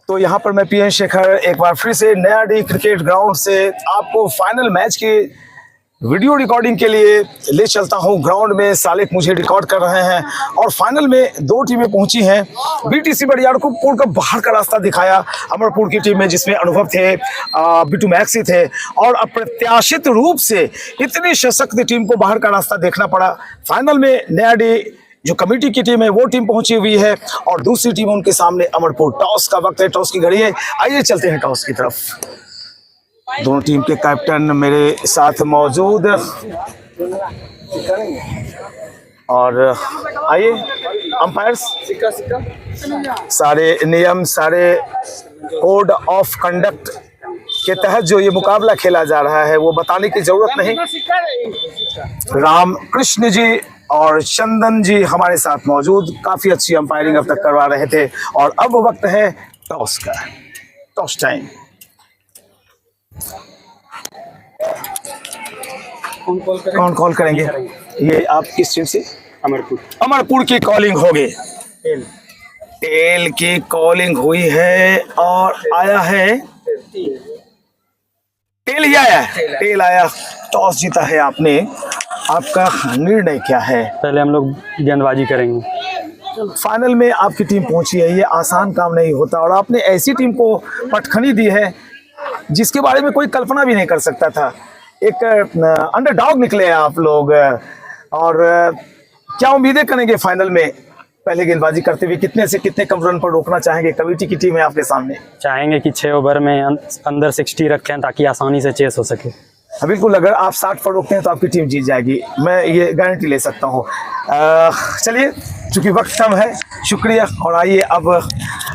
तो यहाँ पर मैं पीएन शेखर एक बार फिर से नया डी क्रिकेट ग्राउंड से आपको फाइनल मैच की वीडियो रिकॉर्डिंग के लिए ले चलता हूँ। ग्राउंड में सालिक मुझे रिकॉर्ड कर रहे हैं और फाइनल में दो टीमें पहुंची हैं। बीटीसी बरियारपुर का बाहर का रास्ता दिखाया अमरपुर की टीम में, जिसमें अनुभव थे, बिट्टू मैक्सी थे और अप्रत्याशित रूप से इतनी सशक्त टीम को बाहर का रास्ता देखना पड़ा। फाइनल में नया डी जो कमेटी की टीम है वो टीम पहुंची हुई है और दूसरी टीम उनके सामने अमरपुर। टॉस का वक्त है, टॉस की घड़ी है, आइए चलते हैं टॉस की तरफ। दोनों टीम के कैप्टन मेरे साथ मौजूद और आइए अंपायर्स सारे नियम, सारे कोड ऑफ कंडक्ट के तहत जो ये मुकाबला खेला जा रहा है वो बताने की जरूरत नहीं। राम कृष्ण जी और चंदन जी हमारे साथ मौजूद, काफी अच्छी अंपायरिंग अब तक करवा रहे थे और अब वक्त है टॉस का। Toss time. कौन कॉल करेंगे? ये आप किस टीम से? अमरपुर की कॉलिंग होगी। टेल की कॉलिंग हुई है और आया है टेल ही आया है। टेल आया, टॉस जीता है आपने। आपका निर्णय क्या है? पहले हम लोग गेंदबाजी करेंगे। फाइनल में आपकी टीम पहुंची है, ये आसान काम नहीं होता और आपने ऐसी टीम को पटखनी दी है जिसके बारे में कोई कल्पना भी नहीं कर सकता था। एक अंडरडॉग निकले हैं आप लोग और क्या उम्मीदें करेंगे फाइनल में? पहले गेंदबाजी करते हुए कितने से कितने कम रन पर रोकना चाहेंगे? कमेटी की टीम है आपके सामने। चाहेंगे कि 6 ओवर में अंदर 60 रखें ताकि आसानी से चेस हो सके। बिल्कुल, अगर आप 60 पर रोकते हैं तो आपकी टीम जीत जाएगी, मैं ये गारंटी ले सकता हूँ। चलिए, चूंकि वक्त कम है, शुक्रिया। और आइए अब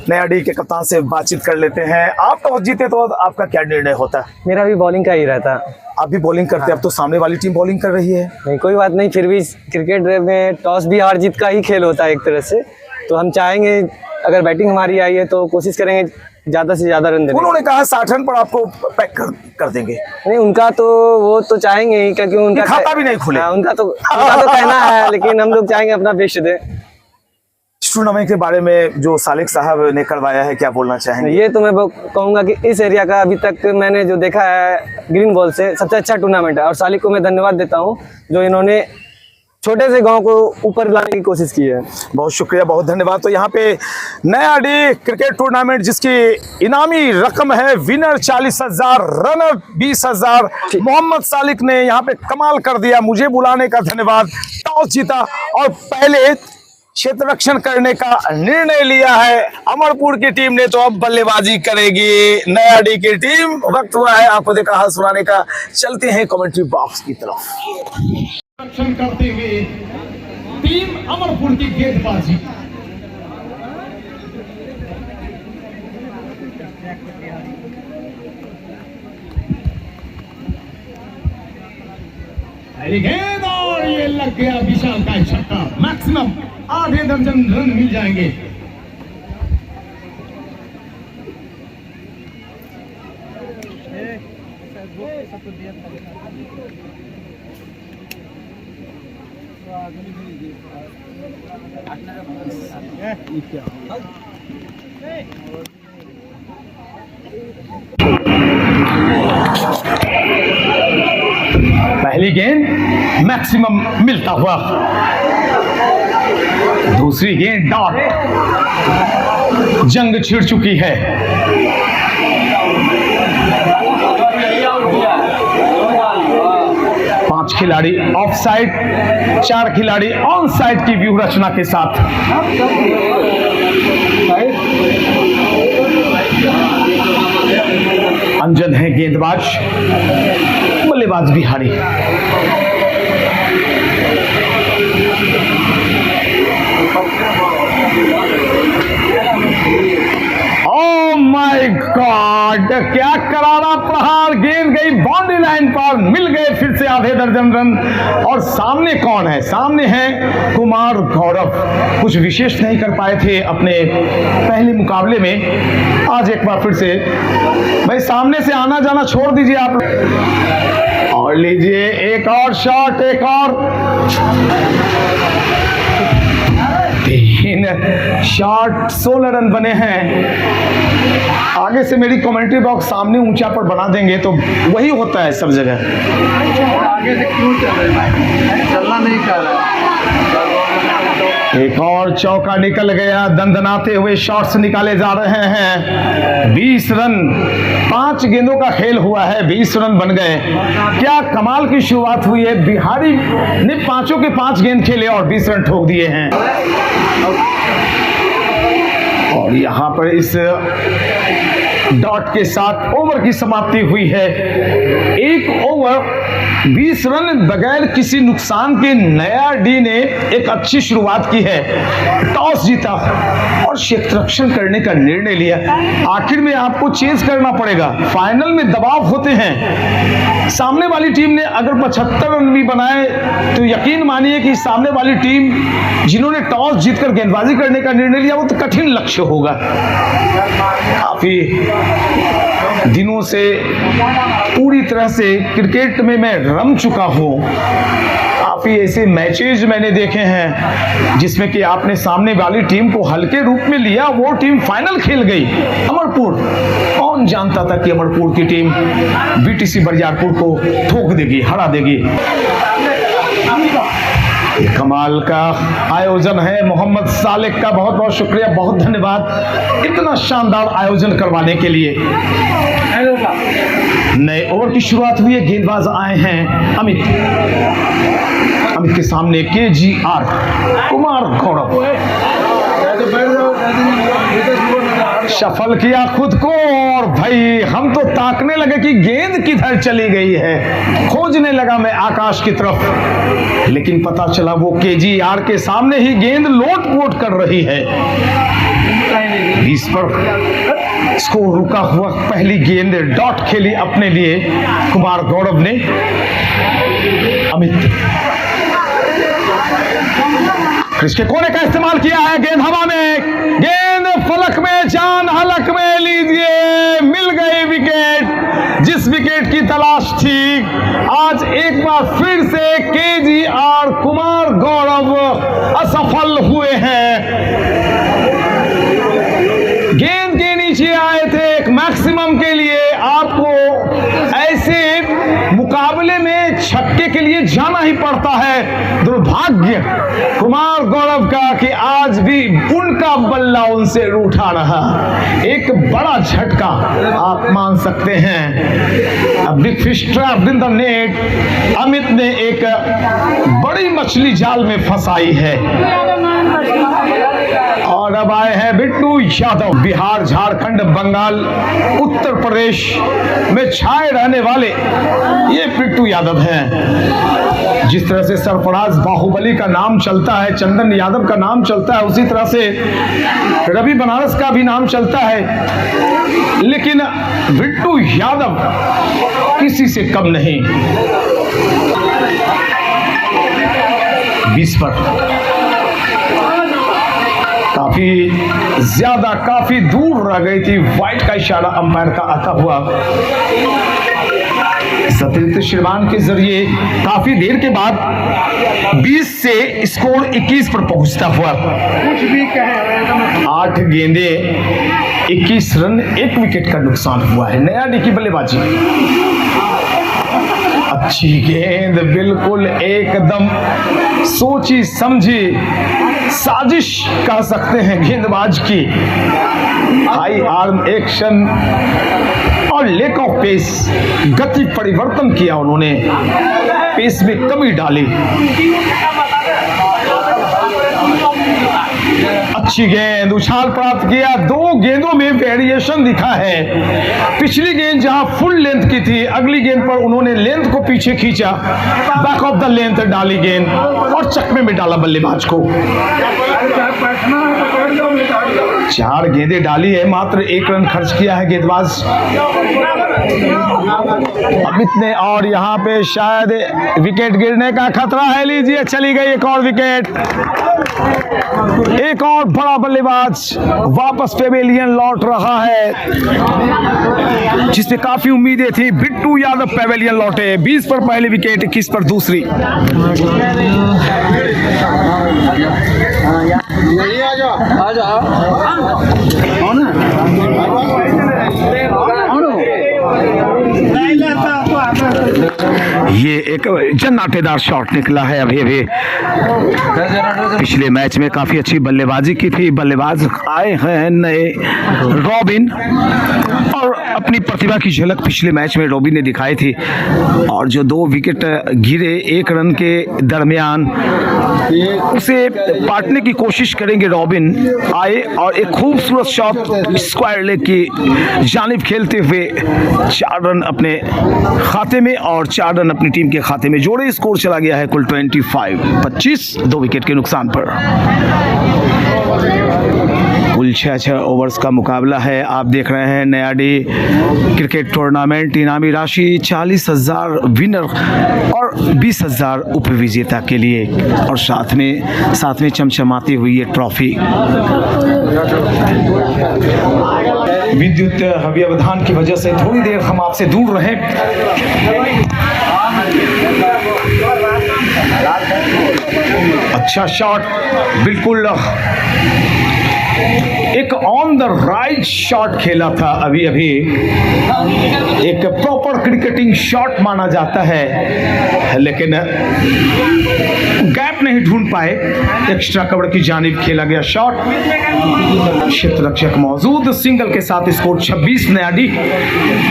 नया डी के कप्तान से बातचीत कर लेते हैं। आप टॉस जीते तो आपका क्या निर्णय होता? मेरा भी बॉलिंग का ही रहता। आप भी बॉलिंग करते हैं? अब तो सामने वाली टीम बॉलिंग कर रही है। नहीं, कोई बात नहीं, फिर भी क्रिकेट में टॉस भी हार जीत का ही खेल होता है एक तरह से। तो हम चाहेंगे अगर बैटिंग हमारी आई है तो कोशिश करेंगे ज्यादा से ज्यादा रन देने। उन्होंने कहा 60 रन पर आपको पैक कर देंगे। नहीं, उनका तो वो तो चाहेंगे ही, क्योंकि उनका खाता भी नहीं खुले। उनका तो कहना है, लेकिन हम लोग चाहेंगे अपना बेस्ट दे। टूर्नामेंट के बारे में जो सालिक साहब ने करवाया है, क्या बोलना चाहेंगे? ये तो मैं कहूँगा कि इस एरिया का अभी तक मैंने जो देखा है ग्रीन बॉल से सबसे अच्छा टूर्नामेंट है और सालिक को मैं धन्यवाद देता हूँ जो इन्होंने छोटे से गांव को ऊपर लाने की कोशिश की है। बहुत शुक्रिया, बहुत धन्यवाद। तो यहाँ पे नया डी क्रिकेट टूर्नामेंट जिसकी इनामी रकम है विनर 40,000, रनर 20,000। मोहम्मद सालिक ने यहाँ पे कमाल कर दिया, मुझे बुलाने का धन्यवाद। टॉस जीता और पहले क्षेत्र रक्षण करने का निर्णय लिया है अमरपुर की टीम ने, तो अब बल्लेबाजी करेगी नया डी की टीम। वक्त हुआ है आपको देखा हाल सुनाने का। चलते हैं कमेंट्री बॉक्स की तरफ। रक्षण करते हुए टीम अमरपुर की गेंदबाजी। गेंद और ये लग गया विशाल का छक्का। मैक्सिमम आधे दर्जन रन मिल जाएंगे। पहली गेंद मैक्सिमम मिलता हुआ, दूसरी गेंद डॉट। जंग छिड़ चुकी है। पांच खिलाड़ी ऑफ साइड, 4 खिलाड़ी ऑन साइड की व्यूह रचना के साथ। अंजन है गेंदबाज, बल्लेबाज बिहारी। ओह माय गॉड, क्या करारा प्रहार। गेंद गई बाउंड्री लाइन पर, मिल गए फिर से आधे दर्जन रन। और सामने कौन है? सामने है कुमार गौरव। कुछ विशेष नहीं कर पाए थे अपने पहले मुकाबले में, आज एक बार फिर से। भाई सामने से आना जाना छोड़ दीजिए आप। और लीजिए एक और शॉट, एक और 3 शॉट, 16 रन बने हैं। आगे से मेरी कमेंट्री बॉक्स सामने ऊंचा पर बना देंगे तो वही होता है सब जगह। आगे से क्यों चल रहे हैं? चलना नहीं कर रहा। एक और चौका निकल गया, दंदनाते हुए शॉट्स निकाले जा रहे हैं। 20 रन, 5 गेंदों का खेल हुआ है, 20 रन बन गए। क्या कमाल की शुरुआत हुई है। बिहारी ने 5 के 5 गेंद खेले और 20 रन ठोक दिए हैं। और यहां पर इस डॉट के साथ ओवर की समाप्ति हुई है। 1 ओवर 20 रन बगैर किसी नुकसान के नया डी ने एक अच्छी शुरुआत की है। टॉस जीता और क्षेत्ररक्षण करने का निर्णय लिया। आखिर में आपको चेस करना पड़ेगा, फाइनल में दबाव होते हैं। सामने वाली टीम ने अगर 75 रन भी बनाए तो यकीन मानिए कि सामने वाली टीम जिन्होंने टॉस जीतकर गेंदबाजी करने का निर्णय लिया वो तो कठिन लक्ष्य होगा। काफी दिनों से पूरी तरह से क्रिकेट में मैं रम चुका हूं। काफी ऐसे मैचेज मैंने देखे हैं जिसमें कि आपने सामने वाली टीम को हल्के रूप में लिया, वो टीम फाइनल खेल गई। अमरपुर, कौन जानता था कि अमरपुर की टीम बीटीसी बरियारपुर को ठोक देगी, हरा देगी। कमाल का आयोजन है मोहम्मद सालेक का, बहुत बहुत शुक्रिया, बहुत धन्यवाद इतना शानदार आयोजन करवाने के लिए। नए ओवर की शुरुआत हुई है, गेंदबाज आए हैं अमित के सामने KGR कुमार गौरव। सफल किया खुद को और भाई हम तो ताकने लगे कि गेंद किधर चली गई है, खोजने लगा मैं आकाश की तरफ, लेकिन पता चला वो KGR के सामने ही गेंद लोट पोट कर रही है। 20 पर स्कोर रुका हुआ, पहली गेंद डॉट खेली अपने लिए कुमार गौरव ने। अमित क्रिस के कोने का इस्तेमाल किया है, गेंद हवा में, गेंद फलक में, चांद हलक में, लीजिए मिल गई विकेट। जिस विकेट की तलाश थी, आज एक बार फिर से KGR कुमार गौरव असफल हुए हैं। गेंद के नीचे आए थे एक मैक्सिमम के लिए, आपको ऐसे मुकाबले में छक्के के लिए जाना ही पड़ता है। दुर्भाग्य कुमार गौरव का कि आज भी उनका बल्ला उनसे रूठा रहा। एक बड़ा झटका आप मान सकते हैं। Big fish trapped in the net, Amit ने एक बड़ी मछली जाल में फंसाई है। और अब आए हैं बिट्टू यादव। बिहार, झारखंड, बंगाल, उत्तर प्रदेश में छाए रहने वाले ये बिट्टू यादव हैं। जिस तरह से सरफराज बाहुबली का नाम चलता है, चंदन यादव का नाम चलता है, उसी तरह से रवि बनारस का भी नाम चलता है, लेकिन बिट्टू यादव किसी से कम नहीं। 20 पर काफी ज्यादा, काफी दूर रह गई थी, वाइट का इशारा अंपायर का आता हुआ। सतीर्थ श्रीमान के जरिए काफी देर के बाद 20 से स्कोर 21 पर पहुंचता हुआ। 8 गेंदे 21 रन, 1 विकेट का नुकसान हुआ है। नया डी की बल्लेबाजी, अच्छी गेंद, बिल्कुल एकदम सोची समझी साजिश कह सकते हैं गेंदबाज की। हाई आर्म एक्शन और लेक ऑफ पेस, गति परिवर्तन किया उन्होंने, पेस में कमी डाली। अच्छी गेंद, उछाल प्राप्त किया। 2 गेंदों में वेरिएशन दिखा है। पिछली गेंद जहां फुल लेंथ की थी, अगली गेंद पर उन्होंने लेंथ को पीछे खींचा, बैक ऑफ द लेंथ डाली गेंद और चकमे में डाला बल्लेबाज को। 4 गेंदें डाली है, मात्र 1 रन खर्च किया है गेंदबाज अमित ने। और यहाँ पे शायद विकेट गिरने का खतरा है। लीजिए, चली गई एक और विकेट। एक और बड़ा बल्लेबाज वापस पेवेलियन लौट रहा है, जिससे काफी उम्मीदें थी। बिट्टू यादव पेवेलियन लौटे। 20 पर पहली विकेट, 21 पर दूसरी। आ जाओ एक जन्नाटेदार शॉट निकला है अभी अभी। पिछले मैच में काफी अच्छी बल्लेबाजी की थी। बल्लेबाज आए हैं नए रॉबिन, और अपनी प्रतिभा की झलक पिछले मैच में रॉबिन ने दिखाई थी। और जो 2 विकेट गिरे 1 रन के दरमियान, उसे पाटने की कोशिश करेंगे रॉबिन। आए और एक खूबसूरत शॉट स्क्वायर लेग की जानिब खेलते हुए 4 रन अपने खाते में और 4 रन अपनी टीम के खाते में जोड़े। स्कोर चला गया है कुल 25-25, 2 विकेट के नुकसान पर। कुल 6 ओवर्स का मुकाबला है। आप देख रहे हैं नयाडी क्रिकेट टूर्नामेंट। इनामी राशि 40,000 विनर और 20,000 उपविजेता के लिए, और साथ में चमचमाती हुई ये ट्रॉफी। विद्युत व्यवधान की वजह से थोड़ी देर हम आपसे दूर रहे। अच्छा शॉट, बिल्कुल एक ऑन द राइट शॉट खेला था अभी अभी। एक प्रॉपर क्रिकेटिंग शॉट माना जाता है, लेकिन गैप नहीं ढूंढ पाए। एक्स्ट्रा कवर की जानिब खेला गया शॉट। क्षेत्र रक्षक मौजूद, सिंगल के साथ स्कोर 26 नयाडी।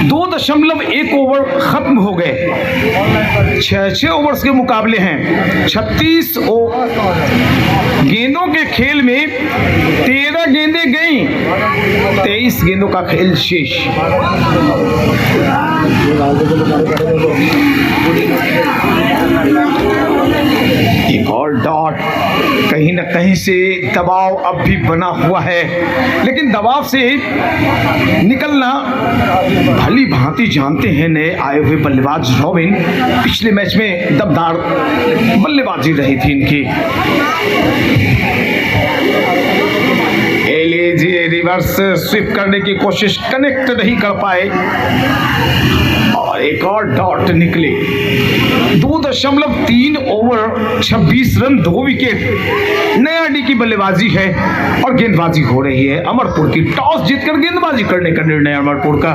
2.1 ओवर खत्म हो गए। 6 ओवर्स के मुकाबले हैं। 36 गेंदों के खेल में 13 गेंदें गई, 23 गेंदों का खेल शेष। एक और डॉट। कहीं न कहीं से दबाव अब भी बना हुआ है, लेकिन दबाव से निकलना भली भांति जानते हैं नए आए हुए बल्लेबाज रॉबिन। पिछले मैच में दमदार बल्लेबाजी रही थी इनकी। लीजिए रिवर्स स्वीप करने की कोशिश, कनेक्ट नहीं कर पाए, और एक और डॉट निकले। 2.3 ओवर 26 रन 2 विकेट। नयाडी की बल्लेबाजी है और गेंदबाजी हो रही है अमरपुर की। टॉस जीतकर गेंदबाजी करने का निर्णय अमरपुर का।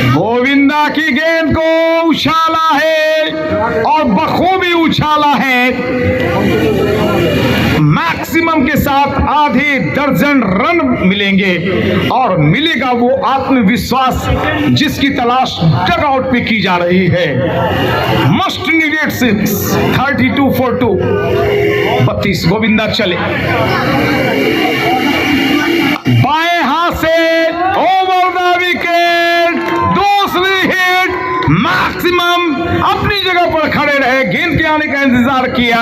गोविंदा की गेंद को उछाला है और बखूबी उछाला है। मैक्सिमम के साथ आधे दर्जन रन मिलेंगे, और मिलेगा वो आत्मविश्वास जिसकी तलाश डगआउट पे की जा रही है। Must needed 6, 32 for 2। 32 गोविंदा चले बाएं हाथ से ओवर द विकेट। दूसरी हिट। मैक्सिमम अपनी जगह पर खड़े रहे, गेंद के आने का इंतजार किया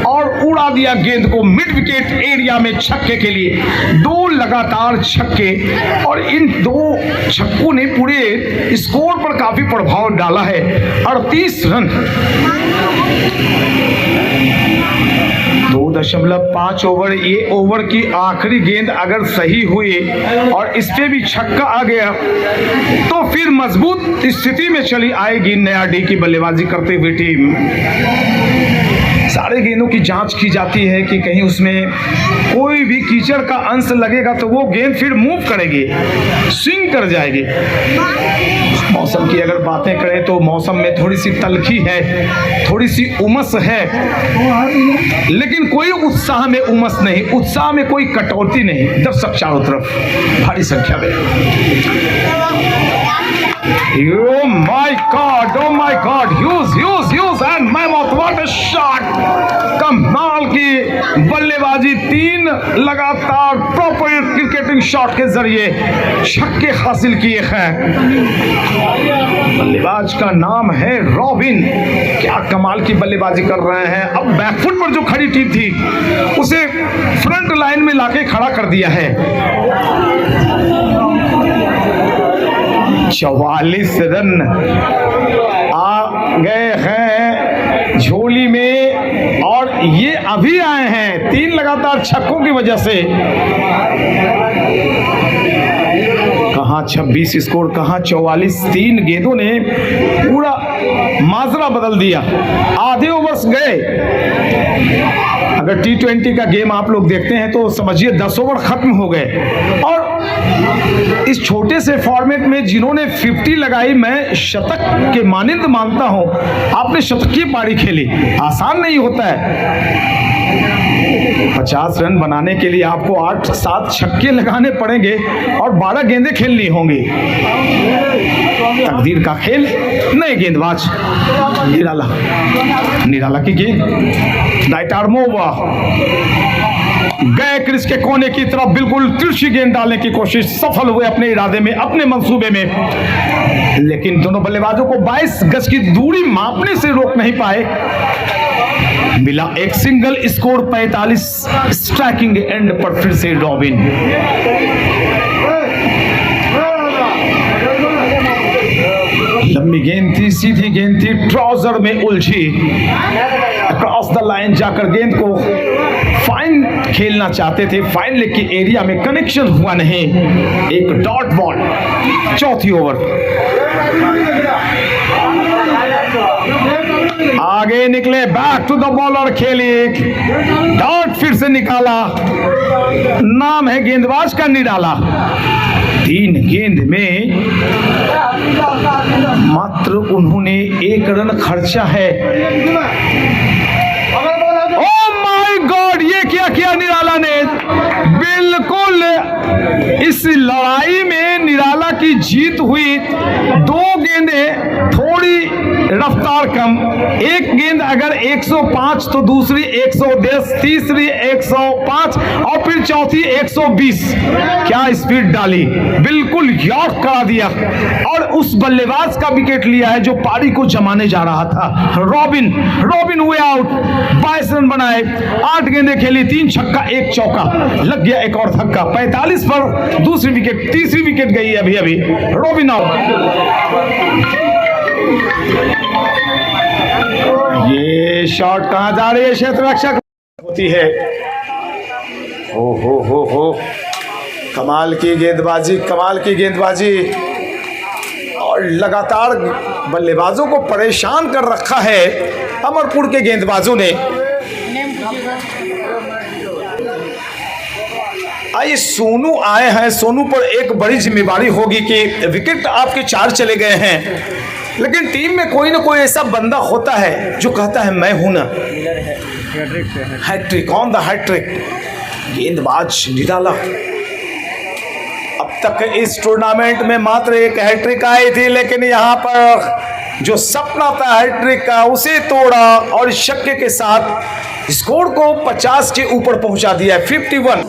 और उड़ा दिया गेंद को मिड विकेट एरिया में छक्के के लिए। 2 लगातार छक्के, और इन 2 छक्कों ने पूरे स्कोर पर काफी प्रभाव डाला है। 38 रन। 2.5 ओवर। ये ओवर की आखिरी गेंद अगर सही हुई और इस पे भी छक्का आ गया तो फिर मजबूत स्थिति में चली आएगी नयाडी की बल्लेबाजी करते हुए टीम। सारे गेंदों की जांच की जाती है कि कहीं उसमें कोई भी कीचड़ का अंश लगेगा तो वो गेंद फिर मूव करेगी, स्विंग कर जाएगी। मौसम की अगर बातें करें तो मौसम में थोड़ी सी तलखी है, थोड़ी सी उमस है, लेकिन कोई उत्साह में उमस नहीं, उत्साह में कोई कटौती नहीं। दर्शक चारों तरफ भारी संख्या में। Oh my God, use and mammoth, what a shot! कमाल की बल्लेबाजी। 3 लगातार प्रॉपर क्रिकेटिंग शॉट के जरिए छक्के हासिल किए हैं। बल्लेबाज का नाम है रॉबिन। क्या कमाल की बल्लेबाजी कर रहे हैं। अब बैकफुट पर जो खड़ी टीम थी उसे फ्रंट लाइन में लाके खड़ा कर दिया है। 44 रन आ गए हैं झोली में, और ये अभी आए हैं 3 लगातार छक्कों की वजह से। कहाँ 26 स्कोर, कहाँ 44। 3 गेंदों ने पूरा माजरा बदल दिया। आधे ओवर्स गए। अगर T20 का गेम आप लोग देखते हैं तो समझिए 10 ओवर खत्म हो गए। और इस छोटे से फॉर्मेट में जिन्होंने 50 लगाई, मैं शतक के मानिंद मानता हूं। आपने शतकीय पारी खेली, आसान नहीं होता है। 50 रन बनाने के लिए आपको 8-7 छक्के लगाने पड़ेंगे और 12 गेंदें खेलनी होंगी। तकदीर का खेल। नए गेंदबाज निराला की गेंद, नाइटार्मोवा गए क्रिस के कोने की तरफ, बिल्कुल तिरछी गेंद डालने की कोशिश, सफल हुए अपने इरादे में, अपने मंसूबे में। लेकिन दोनों बल्लेबाजों को 22 गज की दूरी मापने से रोक नहीं पाए। मिला एक सिंगल स्कोर 45। स्ट्राइकिंग एंड पर फिर से रॉबिन। लंबी गेंद थी, सीधी गेंद थी, ट्राउजर में उलझी, अक्रॉस द लाइन जाकर गेंद को फाइन खेलना चाहते थे। फाइन लेग की एरिया में कनेक्शन हुआ नहीं। एक डॉट बॉल। चौथी ओवर। आगे निकले, बैक टू द बॉलर खेली, डॉट फिर से निकाला। नाम है गेंदबाज का निराला। 3 गेंद में मात्र उन्होंने 1 रन खर्चा है। ओह माय गॉड, ये क्या किया निराला ने। बिल्कुल इस लड़ाई में निराला की जीत हुई। 2 गेंदें थोड़ी रफ्तार कम। 1 गेंद अगर 105 तो दूसरी 110, तीसरी 105 और फिर चौथी 120। क्या स्पीड डाली, बिल्कुल यॉर्क करा दिया। और उस बल्लेबाज का विकेट लिया है जो पारी को जमाने जा रहा था, रॉबिन हुए आउट। 22 रन बनाए, 8 गेंदें खेली, 3 छक्का 1 चौका, लग गया एक और धक्का। 45 पर दूसरी विकेट, तीसरी विकेट गई अभी अभी। Robin out. ये शॉट कहां जा रही है, क्षेत्र रक्षक होती है। हो कमाल की गेंदबाजी, कमाल की गेंदबाजी। और लगातार बल्लेबाजों को परेशान कर रखा है अमरपुर के गेंदबाजों ने। आइए, सोनू आए हैं। सोनू पर एक बड़ी जिम्मेदारी होगी कि विकेट आपके 4 चले गए हैं, लेकिन टीम में कोई ना कोई ऐसा बंदा होता है जो कहता है मैं हूं ना। Hat trick on the hat trick. गेंदबाज निराला अब तक इस टूर्नामेंट में मात्र 1 हैट्रिक आई थी, लेकिन यहां पर जो सपना था हैट्रिक का उसे तोड़ा और छक्के के साथ स्कोर को 50 के ऊपर पहुंचा दिया। 51।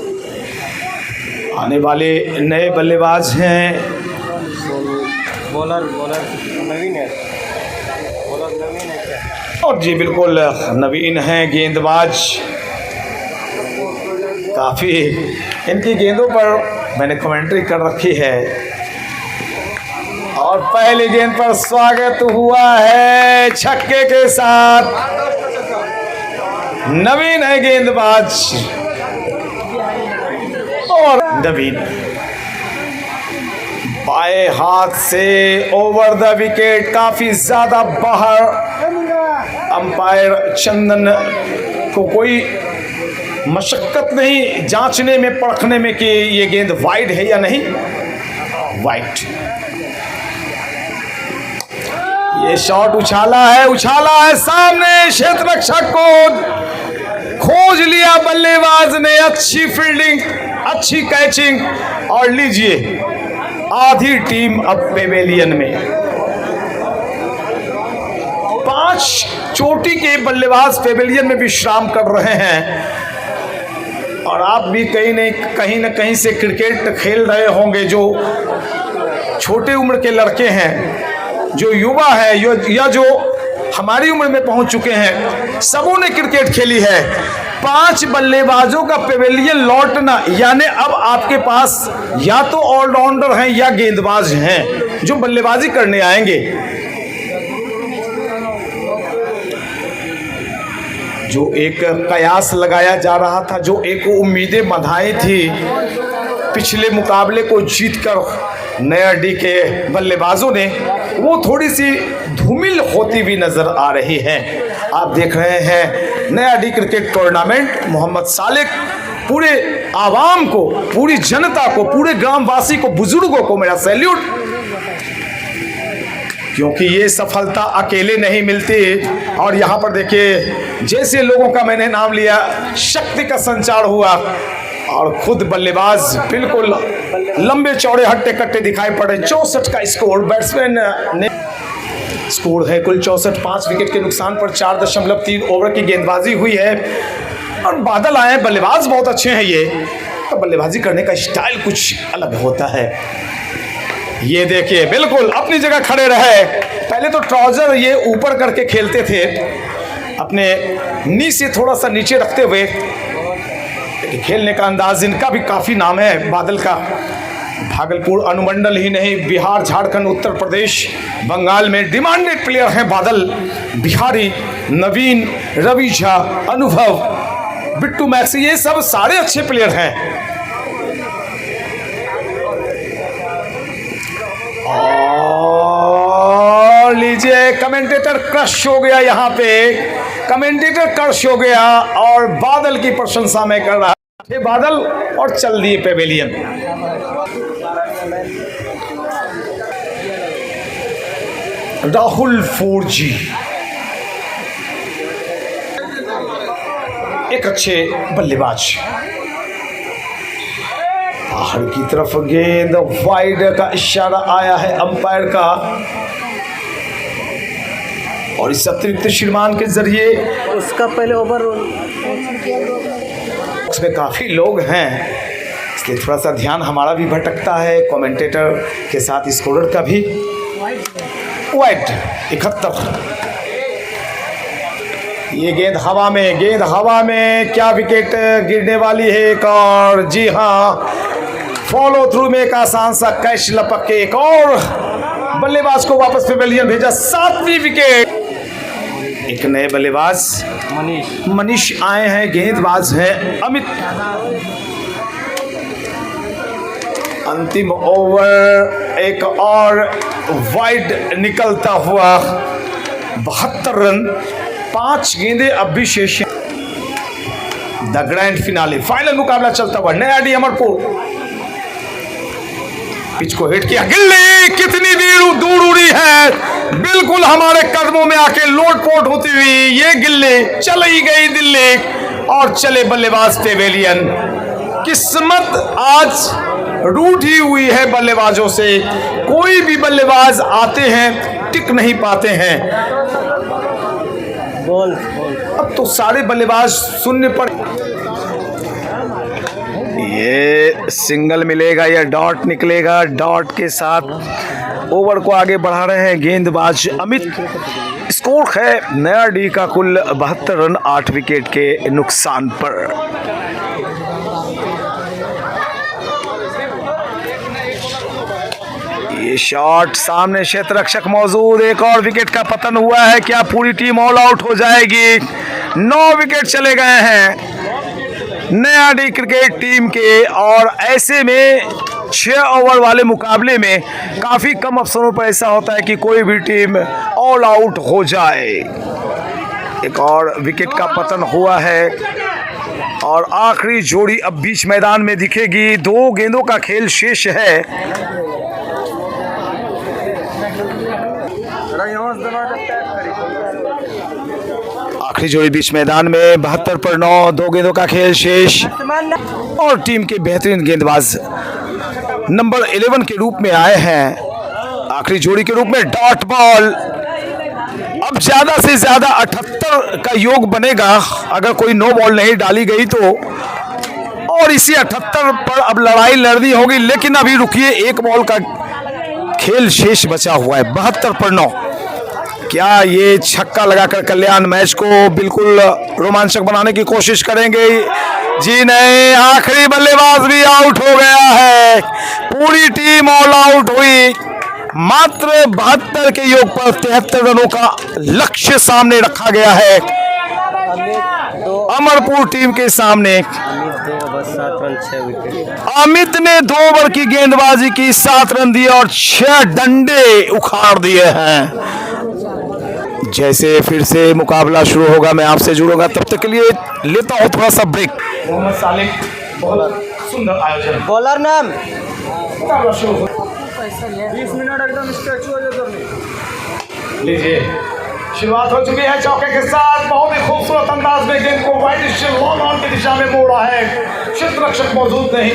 आने वाले नए बल्लेबाज हैं, बॉलर नवीन है। और जी बिल्कुल नवीन है गेंदबाज। काफ़ी इनकी गेंदों पर मैंने कमेंट्री कर रखी है। और पहली गेंद पर स्वागत हुआ है छक्के के साथ। नवीन है गेंदबाज और नवीन बाएं हाथ से ओवर द विकेट, काफी ज्यादा बाहर। अंपायर चंदन को कोई मशक्कत नहीं जांचने में, परखने में कि ये गेंद वाइड है या नहीं। वाइड। ये शॉट उछाला है सामने, क्षेत्र रक्षक को खोज लिया बल्लेबाज ने। अच्छी फील्डिंग, अच्छी कैचिंग। और लीजिए, आधी टीम अब पेवेलियन में। 5 चोटी के बल्लेबाज पेवेलियन में विश्राम कर रहे हैं। और आप भी कहीं न कहीं से क्रिकेट खेल रहे होंगे। जो छोटे उम्र के लड़के हैं, जो युवा है, या जो हमारी उम्र में पहुंच चुके हैं, सबों ने क्रिकेट खेली है। 5 बल्लेबाजों का पेवेलियन लौटना, यानी अब आपके पास या तो ऑलराउंडर हैं या गेंदबाज हैं जो बल्लेबाजी करने आएंगे। जो एक कयास लगाया जा रहा था, जो एक उम्मीदें बंधाई थी पिछले मुकाबले को जीतकर नयाडी के बल्लेबाजों ने वो थोड़ी सी धूमिल होती हुई नजर आ रही है। आप देख रहे हैं नयाडी क्रिकेट टूर्नामेंट। मोहम्मद सालिक पूरे आवाम को, पूरी जनता को, पूरे ग्रामवासी को, बुजुर्गों को मेरा सैल्यूट, क्योंकि ये सफलता अकेले नहीं मिलती। और यहाँ पर देखिए जैसे लोगों का मैंने नाम लिया, शक्ति का संचार हुआ और खुद बल्लेबाज बिल्कुल लंबे चौड़े हट्टे कट्टे दिखाई पड़े। 64 का स्कोर बैट्समैन ने स्कोर है कुल 64। 5 विकेट के नुकसान पर 4.3 ओवर की गेंदबाजी हुई है और बादल आए। बल्लेबाज बहुत अच्छे हैं ये, तो बल्लेबाजी करने का स्टाइल कुछ अलग होता है। ये देखिए बिल्कुल अपनी जगह खड़े रहे। पहले तो ट्राउजर ये ऊपर करके खेलते थे, अपने नी से थोड़ा सा नीचे रखते हुए। लेकिन खेलने का अंदाज इनका भी काफ़ी नाम है बादल का। भागलपुर अनुमंडल ही नहीं, बिहार, झारखंड, उत्तर प्रदेश, बंगाल में डिमांडेड प्लेयर हैं बादल। बिहारी, नवीन, रवि झा, अनुभव, बिट्टू मैक्सी, ये सब सारे अच्छे प्लेयर हैं। और लीजिए कमेंटेटर क्रश हो गया, यहाँ पे कमेंटेटर क्रश हो गया और बादल की प्रशंसा में कर रहा है बादल और चल दिए पेवेलियन। राहुल 4G एक अच्छे बल्लेबाज। बाहर की तरफ गेंद, वाइड का इशारा आया है अंपायर का और इस अतिरिक्त श्रीमान के जरिए उसका पहले ओवर उसमें काफी लोग हैं, इसलिए थोड़ा सा ध्यान हमारा भी भटकता है, कमेंटेटर के साथ स्कोरर का भी। वाइड 71। ये गेंद हवा में, गेंद हवा में, क्या विकेट गिरने वाली है एक और। जी हाँ, फॉलो थ्रू में एक आसान सा कैच लपक के एक और बल्लेबाज को वापस पेवेलियन भेजा। 7वीं विकेट। एक नए बल्लेबाज मनीष आए हैं, गेंदबाज हैं अमित। अंतिम ओवर एक और वाइड निकलता हुआ 72 रन, 5 गेंदें अब भी शेष हैं। द ग्रैंड फिनाले, फाइनल मुकाबला चलता हुआ नयाडी अमरपुर। पिच को हिट किया, गिल्ली कितनी दूर उड़ी है, बिल्कुल हमारे कदमों में आके लोटपोट होती हुई ये गिल्ली चली गई दिल्ली और चले बल्लेबाज पेवेलियन। किस्मत आज रूठी हुई है बल्लेबाजों से, कोई भी बल्लेबाज आते हैं टिक नहीं पाते हैं। अब तो सारे बल्लेबाज शून्य पर। ये सिंगल मिलेगा या डॉट निकलेगा, डॉट के साथ ओवर को आगे बढ़ा रहे हैं गेंदबाज अमित। स्कोर है नयाडी का कुल 72 रन 8 विकेट के नुकसान पर। ये शॉट सामने क्षेत्र रक्षक मौजूद, एक और विकेट का पतन हुआ है। क्या पूरी टीम ऑल आउट हो जाएगी? 9 विकेट चले गए हैं नयाडी क्रिकेट टीम के और ऐसे में 6 ओवर वाले मुकाबले में काफ़ी कम अवसरों पर ऐसा होता है कि कोई भी टीम ऑल आउट हो जाए। एक और विकेट का पतन हुआ है और आखिरी जोड़ी अब बीच मैदान में दिखेगी। 2 गेंदों का खेल शेष है। आखिरी जोड़ी बीच मैदान में 72 पर 9, 2 गेंदों का खेल शेष और टीम के बेहतरीन गेंदबाज नंबर 11 के रूप में आए हैं आखिरी जोड़ी के रूप में। डॉट बॉल, अब ज्यादा से ज्यादा 78 का योग बनेगा अगर कोई नो बॉल नहीं डाली गई तो, और इसी 78 पर अब लड़ाई लड़नी होगी। लेकिन अभी रुकिए, 1 बॉल का खेल शेष बचा हुआ है। 72 पर 9। क्या ये छक्का लगाकर कल्याण मैच को बिल्कुल रोमांचक बनाने की कोशिश करेंगे? जी नहीं, आखिरी बल्लेबाज भी आउट हो गया है। पूरी टीम ऑल आउट हुई। मात्र 72 के योग पर 73 रनों का लक्ष्य सामने रखा गया है अमरपुर टीम के सामने। 7 रन 6 विकेट। अमित ने 2 ओवर की गेंदबाजी की, 7 रन दिए और 6 डंडे उखाड़ दिए हैं। जैसे फिर से मुकाबला शुरू होगा मैं आपसे जुड़ूंगा, तब तक के लिए लेता हूं थोड़ा सा ब्रेक। मोहम्मद सालिक, बहुत सुंदर आयोजन। बॉलर नाम मुकाबला शुरू हो 20 मिनट एकदम स्ट्रेच हो जाए। लीजिए, शुरुआत हो चुकी है चौके के साथ। बहुत ही खूबसूरत अंदाज में गेंद को वाइड लॉन्ग ऑन की दिशा में मोड़ा है। क्षेत्र रक्षक मौजूद नहीं,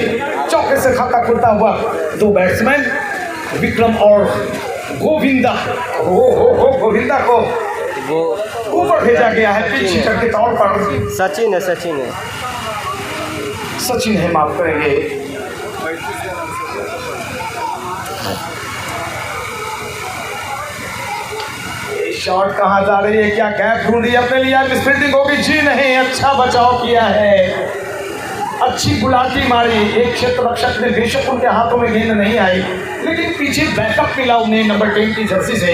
चौके से खाता खुलता हुआ 2 बैट्समैन विक्रम और गोविंदा गोविंदा को ऊपर भेजा गया है पिच हिटर के तौर पर। सचिन है सचिन है, माफ करेंगे। शॉट कहाँ जा रही है, क्या गैप ढूंढी अपने लिए, मिसफील्डिंग होगी जी नहीं। अच्छा बचाव किया है, अच्छी गुलाटी मारी। एक क्षेत्र रक्षक ने, बेशक उनके हाथों में गेंद नहीं आई, लेकिन पीछे बैकअप मिला उन्हें नंबर 10 की जर्सी से।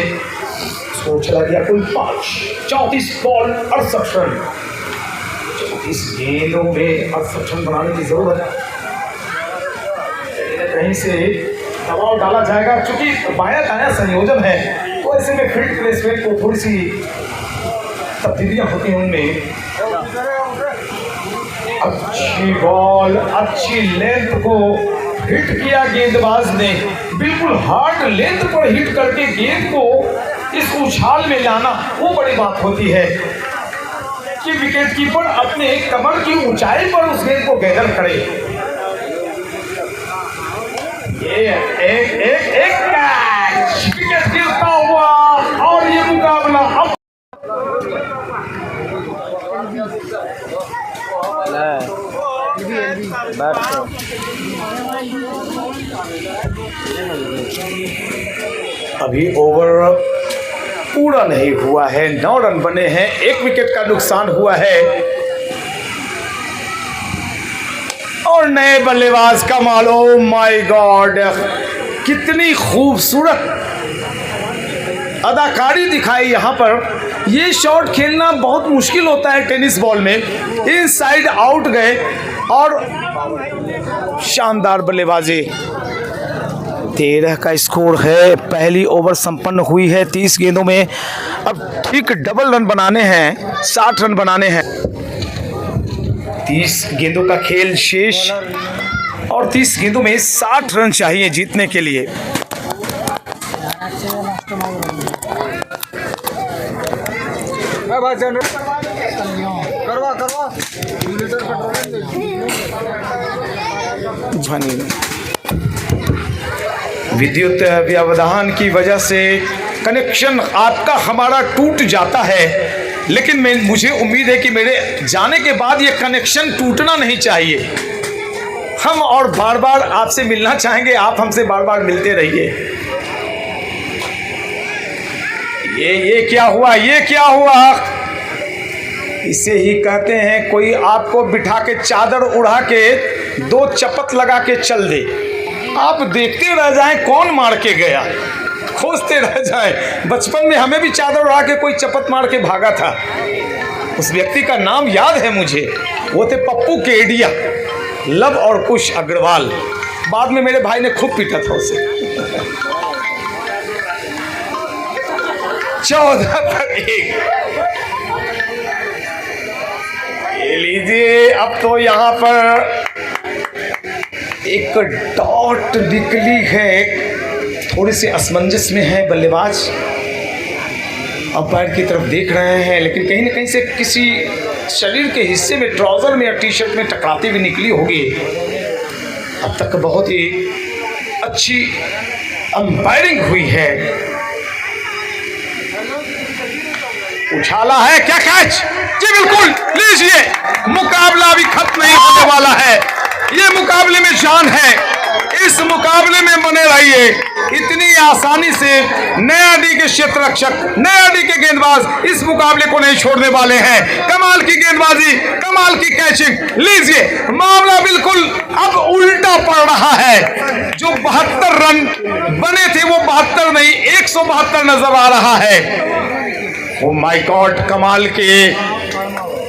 स्कोर चला गया कुल 5, 34 बॉल 68 रन। 34 गेंदों में 68 रन बनाने की जरूरत कहीं से दबाव डाला जाएगा, क्योंकि बाया दाया संयोजन है, तो ऐसे में फील्ड प्लेसमेंट को थोड़ी सी तब्दीलियां होती हैं उनमें। अच्छी बॉल, अच्छी लेंथ को हिट किया गेंदबाज ने, बिल्कुल हार्ड लेंथ पर हिट करके गेंद को इस उछाल में लाना, वो बड़ी बात होती है कि विकेट कीपर अपने कमर की ऊंचाई पर उस गेंद को गैदर करे। एक कैच, विकेट गिरता हुआ, और ये मुकाबला अब अभी ओवर पूरा नहीं हुआ है, 9 रन बने हैं, 1 विकेट का नुकसान हुआ है। और नए बल्लेबाज कमाल, ओ माय गॉड, कितनी खूबसूरत अदाकारी दिखाई यहाँ पर। ये शॉट खेलना बहुत मुश्किल होता है टेनिस बॉल में। इनसाइड आउट गए और शानदार बल्लेबाजी। 13 का स्कोर है, पहली ओवर संपन्न हुई है 30 गेंदों में। अब ठीक डबल रन बनाने हैं, 60 रन बनाने हैं। 30 गेंदों का खेल शेष और 30 गेंदों में 60 रन चाहिए जीतने के लिए। विद्युत व्यवधान की वजह से कनेक्शन आपका हमारा टूट जाता है, लेकिन मुझे उम्मीद है कि मेरे जाने के बाद ये कनेक्शन टूटना नहीं चाहिए। हम और बार बार आपसे मिलना चाहेंगे, आप हमसे बार बार मिलते रहिए। ये क्या हुआ, ये क्या हुआ? इसे ही कहते हैं कोई आपको बिठा के चादर उड़ा के 2 चपत लगा के चल दे, आप देखते रह जाएं कौन मार के गया, खोजते रह जाएं। बचपन में हमें भी चादर उड़ा के कोई चपत मार के भागा था। उस व्यक्ति का नाम याद है मुझे, वो थे पप्पू केडिया, लव और कुश अग्रवाल। बाद में मेरे भाई ने खूब पीटा था उसे। 14 पर 1। ये लीजिए, अब तो यहाँ पर एक डॉट निकली है, थोड़ी सी असमंजस में है बल्लेबाज, अंपायर की तरफ देख रहे हैं, लेकिन कहीं ना कहीं से किसी शरीर के हिस्से में, ट्राउजर में या टी शर्ट में टकराती हुई निकली होगी। अब तक बहुत ही अच्छी अंपायरिंग हुई है। उछाला है, क्या कैच? जी बिल्कुल, लीजिए, मुकाबला अभी खत्म नहीं होने वाला है। ये मुकाबले में जान है, इस मुकाबले में बने रहिए। इतनी आसानी से नया डी के क्षेत्र रक्षक, नया डी के गेंदबाज इस मुकाबले को नहीं छोड़ने वाले हैं। कमाल की गेंदबाजी, कमाल की कैचिंग। लीजिए, मामला बिल्कुल अब उल्टा पड़ रहा है। जो 72 रन बने थे वो 72 नहीं, 172 नजर आ रहा है। ओ माय गॉड, कमाल के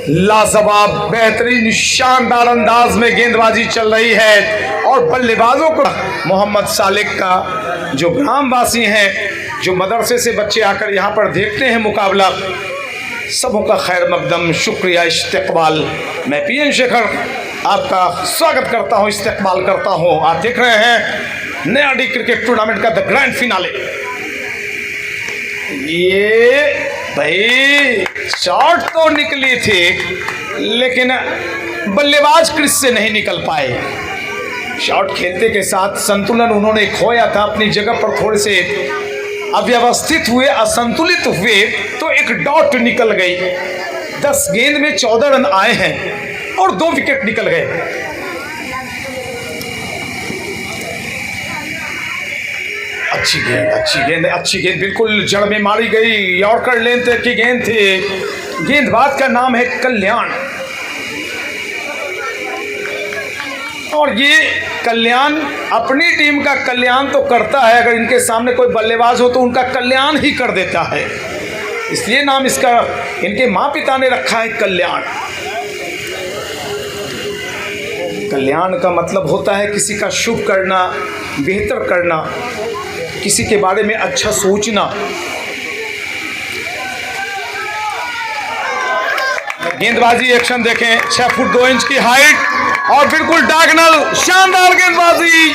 लाजवाब बेहतरीन शानदार अंदाज में गेंदबाजी चल रही है और बल्लेबाजों को मोहम्मद सालिक का जो ग्रामवासी हैं, जो मदरसे से बच्चे आकर यहाँ पर देखते हैं मुकाबला, सबों का खैर मकदम शुक्रिया, इस्तकबाल। मैं पीएन शेखर आपका स्वागत करता हूँ, इस्तकबाल करता हूँ। आप देख रहे हैं नया डी क्रिकेट टूर्नामेंट का द ग्रैंड फिनाले। ये भाई शॉट तो निकली थी लेकिन बल्लेबाज क्रीज से नहीं निकल पाए। शॉट खेलते के साथ संतुलन उन्होंने खोया था, अपनी जगह पर थोड़े से अव्यवस्थित हुए, असंतुलित हुए तो एक डॉट निकल गई। 10 गेंद में 14 रन आए हैं और 2 विकेट निकल गए। अच्छी गेंद, अच्छी गेंद, अच्छी गेंद, बिल्कुल जड़ में मारी गई। यॉर्कर लेंथ की गेंद थी। गेंदबाज का नाम है कल्याण और ये कल्याण अपनी टीम का कल्याण तो करता है, अगर इनके सामने कोई बल्लेबाज हो तो उनका कल्याण ही कर देता है, इसलिए नाम इसका इनके माँ पिता ने रखा है कल्याण। कल्याण का मतलब होता है किसी का शुभ करना, बेहतर करना, किसी के बारे में अच्छा सोचना। गेंदबाजी एक्शन देखें, 6 फुट 2 इंच की हाइट और बिल्कुल डायगोनल, शानदार गेंदबाजी।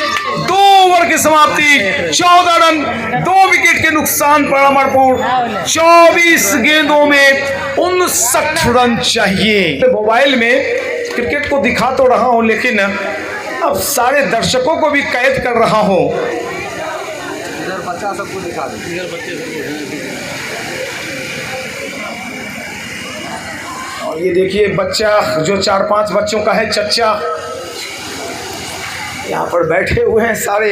2 ओवर की समाप्ति, 14 रन, 2 विकेट के नुकसान पर अमरपुर। 24 गेंदों में 59 रन चाहिए। मोबाइल में क्रिकेट को दिखा तो रहा हूं लेकिन अब सारे दर्शकों को भी कैद कर रहा हूं। बच्चा सबको दिखा दे, इधर बच्चे और ये देखिए बच्चा जो 4-5 बच्चों का है, चच्चा यहाँ पर बैठे हुए हैं, सारे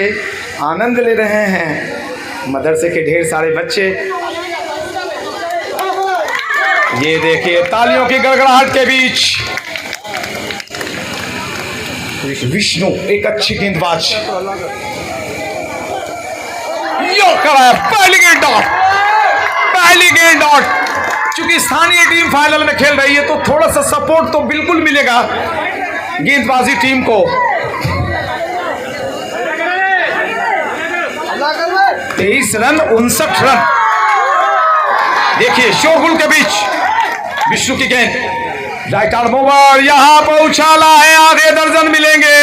आनंद ले रहे हैं। मदरसे के ढेर सारे बच्चे, ये देखिए तालियों की गड़गड़ाहट के बीच विष्णु एक अच्छी गेंदबाज, पहली गेंद डॉट, पहली गेंद डॉट। चूंकि स्थानीय टीम फाइनल में खेल रही है तो थोड़ा सा सपोर्ट तो बिल्कुल मिलेगा गेंदबाजी टीम को। 23 रन 59 रन। देखिए शोरगुल के बीच विष्णु की गेंद, राइट आर्म ओवर, यहां पर उछाला है, आधे दर्जन मिलेंगे,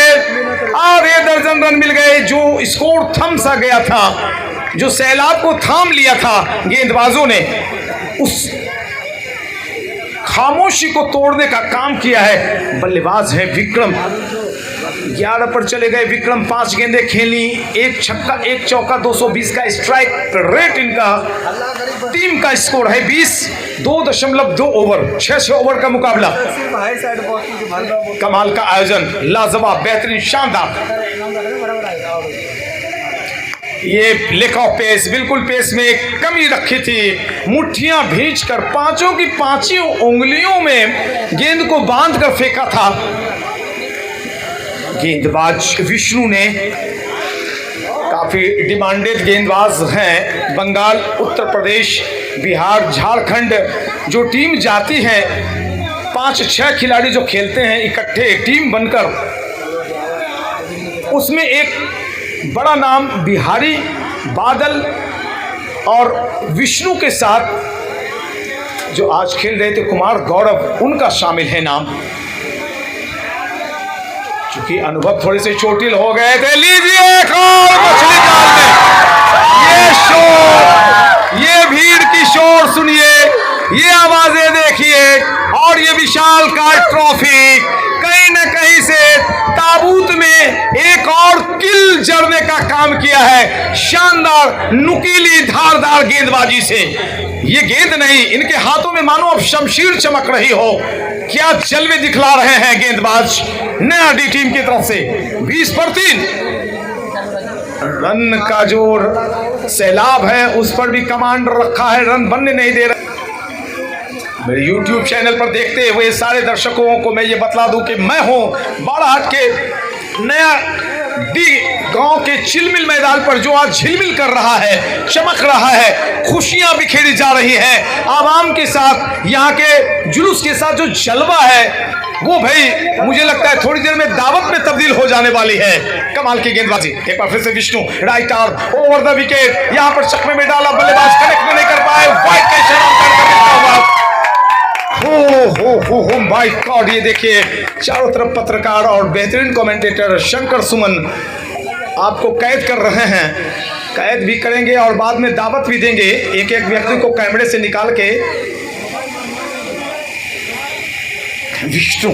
आधे दर्जन रन मिल गए। जो स्कोर थम सा गया था, जो सैलाब को थाम लिया था गेंदबाजों ने, उस खामोशी को तोड़ने का काम किया है बल्लेबाज है विक्रम। 11 पर चले गए विक्रम, 5 गेंदें खेली, 1 छक्का 1 चौका, 220 का स्ट्राइक रेट इनका। टीम का स्कोर है 20, 2.2 ओवर, 6 ओवर का मुकाबला। कमाल का आयोजन, लाजवाब, बेहतरीन, शानदार। ये लेक ऑफ पेस, बिल्कुल पेस में कमी रखी थी, मुट्ठियां भींचकर 5 की 5 उंगलियों में गेंद को बांध कर फेंका था गेंदबाज विष्णु ने। काफी डिमांडेड गेंदबाज हैं, बंगाल, उत्तर प्रदेश, बिहार, झारखंड जो टीम जाती है, 5-6 खिलाड़ी जो खेलते हैं इकट्ठे टीम बनकर, उसमें एक बड़ा नाम बिहारी, बादल और विष्णु के साथ जो आज खेल रहे थे कुमार गौरव, उनका शामिल है नाम। क्योंकि अनुभव थोड़े से चोटिल हो गए थे। लीजिए एक और मछली जाल में, ये शोर, ये भीड़ की शोर सुनिए, ये आवाजें देखिए और ये विशाल काय ट्रॉफी कहीं न कहीं से ताबूत में एक और किल जड़ने का काम किया है शानदार नुकीली धारदार गेंदबाजी से। ये गेंद नहीं, इनके हाथों में मानो अब शमशीर चमक रही हो। क्या जलवे दिखला रहे हैं गेंदबाज नया डी टीम की तरफ से। 20 पर 3 रन का जो सैलाब है उस पर भी कमांड रखा है, रन बनने नहीं दे रहे। मेरे YouTube चैनल पर देखते हुए सारे दर्शकों को मैं ये बतला दूं कि मैं हूं बाड़ाहाट के नया डी गांव के चिलमिल मैदान पर जो आज झिलमिल कर रहा है, चमक रहा है, खुशियां बिखेरी जा रही है आवाम के साथ, यहाँ के जुलूस के साथ जो जलवा है वो भाई मुझे लगता है थोड़ी देर में दावत में तब्दील हो जाने वाली है। कमाल की गेंदबाजी, एक बार फिर से Vishnu right arm over the wicket, यहां पर चकमे में डाला, बल्लेबाज कनेक्ट नहीं कर पाए, वाइड का इशारा हो माय गॉड। ये देखिए चारों तरफ पत्रकार और बेहतरीन कमेंटेटर शंकर सुमन आपको कैद कर रहे हैं, कैद भी करेंगे और बाद में दावत भी देंगे एक एक व्यक्ति को कैमरे से निकाल के। विष्णु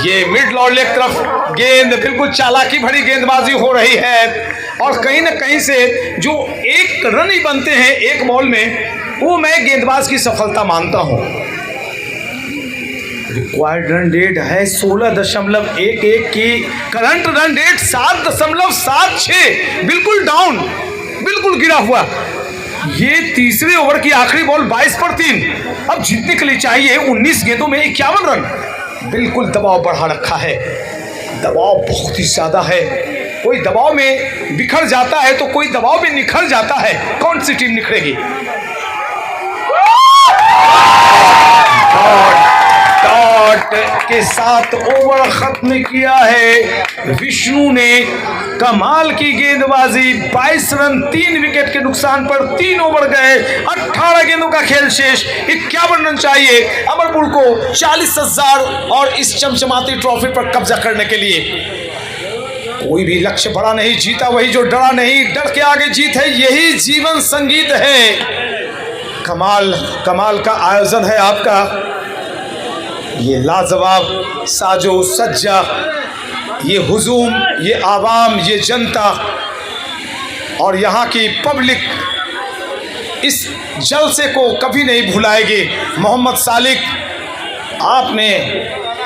ये मिड लॉर्ड लेग तरफ गेंद, बिल्कुल चालाकी भरी गेंदबाजी हो रही है और कहीं ना कहीं से जो एक रन ही बनते हैं एक बॉल में, वो मैं गेंदबाज की सफलता मानता हूं। रिक्वायर्ड रन रेट है 16.11 की, करंट रन रेट 7.76, बिल्कुल डाउन, बिल्कुल गिरा हुआ। ये तीसरे ओवर की आखिरी बॉल 22 पर 3, अब जीतने के लिए चाहिए 19 गेंदों में 51 रन। बिल्कुल दबाव बढ़ा रखा है, दबाव बहुत ही ज्यादा है, कोई दबाव में बिखर जाता है तो कोई दबाव में निखर जाता है। कौन सी टीम निखरेगी? डॉट के साथ ओवर खत्म किया है विष्णु ने, कमाल की गेंदबाजी, 22 रन 3 विकेट के नुकसान पर 3 ओवर गए, 18 गेंदों का खेल शेष, 51 रन चाहिए अमरपुर को 40,000 और इस चमचमाती ट्रॉफी पर कब्जा करने के लिए। कोई भी लक्ष्य बड़ा नहीं, जीता वही जो डरा नहीं, डर के आगे जीत है, यही जीवन संगीत है। कमाल का आयोजन है आपका, ये लाजवाब साजो सज्जा, ये हुजूम, ये आवाम, ये जनता और यहाँ की पब्लिक इस जलसे को कभी नहीं भुलाएगी। मोहम्मद सालिक, आपने